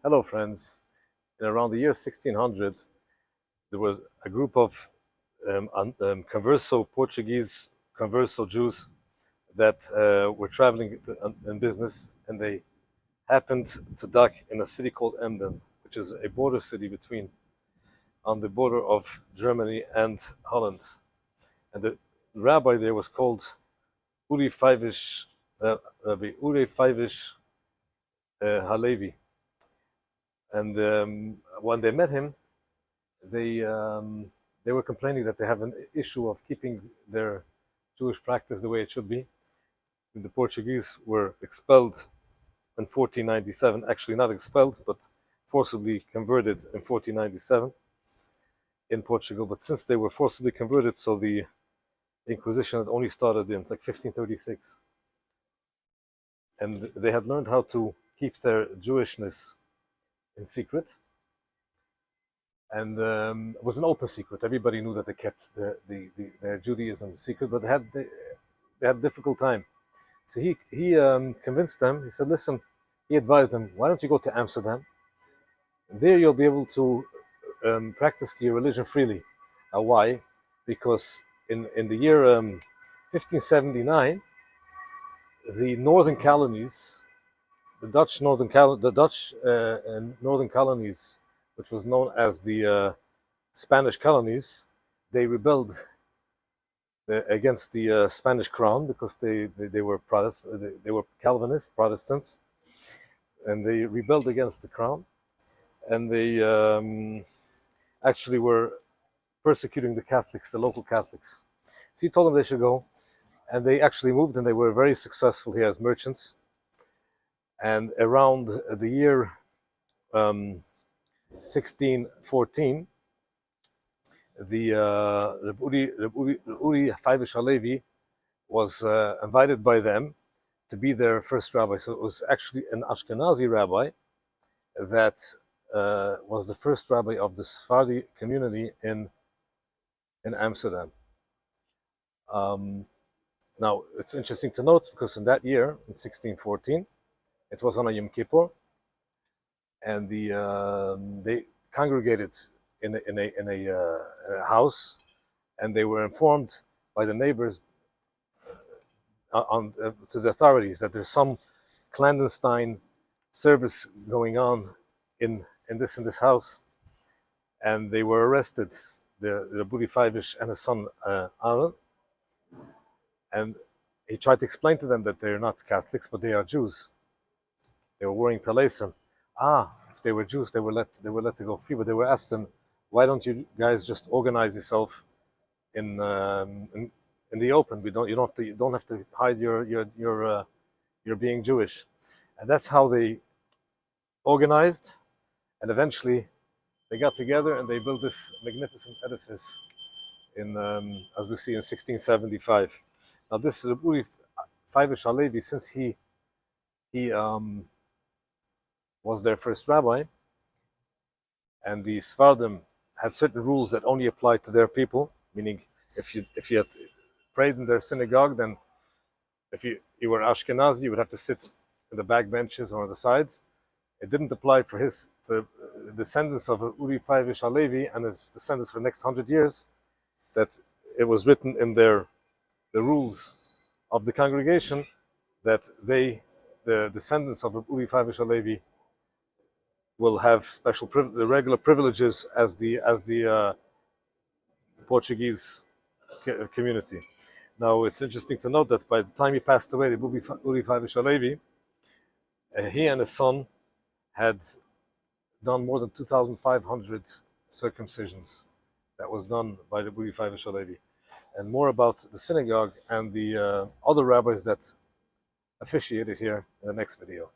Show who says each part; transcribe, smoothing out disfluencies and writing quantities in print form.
Speaker 1: Hello, friends. In around the year 1600, there was a group of converso Portuguese converso Jews that were traveling in business, and they happened to dock in a city called Emden, which is a border city on the border of Germany and Holland. And the rabbi there was called Uri Feivish, Rabbi Uri Feivish Halevi. And when they met him, they um, they were complaining that they have an issue of keeping their Jewish practice the way it should be. And the Portuguese were expelled in 1497, actually not expelled, but forcibly converted in 1497 in Portugal. But since they were forcibly converted, so the Inquisition had only started in like 1536, and they had learned how to keep their Jewishness in secret, and it was an open secret. Everybody knew that they kept their Judaism secret, but they had a difficult time. So he convinced them. He said, "Listen," he advised them, "Why don't you go to Amsterdam? There you'll be able to practice your religion freely." Why? Because in the year 1579, the northern colonies, the Dutch northern colonies, which was known as the Spanish colonies, they rebelled against the Spanish crown because they were they were Calvinists, Protestants, and they rebelled against the crown, and they actually were persecuting the Catholics, the local Catholics. So he told them they should go, and they actually moved, and they were very successful here as merchants. And around the year 1614, the Uri Feivish Halevi was invited by them to be their first rabbi. So it was actually an Ashkenazi rabbi that was the first rabbi of the Sephardi community in Amsterdam. Now, it's interesting to note because in that year, in 1614, it was on a Yom Kippur, and they congregated in a house, and they were informed by the neighbors to the authorities that there's some clandestine service going on in this house, and they were arrested. The Buri Feivish and his son Aaron, and he tried to explain to them that they're not Catholics, but they are Jews. They were wearing talesim. If they were Jews, they were let to go free. But they were asked them, "Why don't you guys just organize yourself in the open? You don't have to hide your being Jewish." And that's how they organized, and eventually they got together and they built this magnificent edifice in, as we see, in 1675. Now, this Uri Feivish Halevi, since he was their first rabbi, and the Sephardim had certain rules that only applied to their people. Meaning, if you had prayed in their synagogue, then if you were Ashkenazi, you would have to sit in the back benches or on the sides. It didn't apply for the descendants of Uri Feivish Halevi and his descendants for the next 100 years. That it was written in the rules of the congregation that the descendants of Uri Feivish Halevi will have the regular privileges as the Portuguese community. Now, it's interesting to note that by the time he passed away, the Uri Feivish Halevi, he and his son had done more than 2,500 circumcisions that was done by the Uri Feivish Halevi. And more about the synagogue and the other rabbis that officiated here in the next video.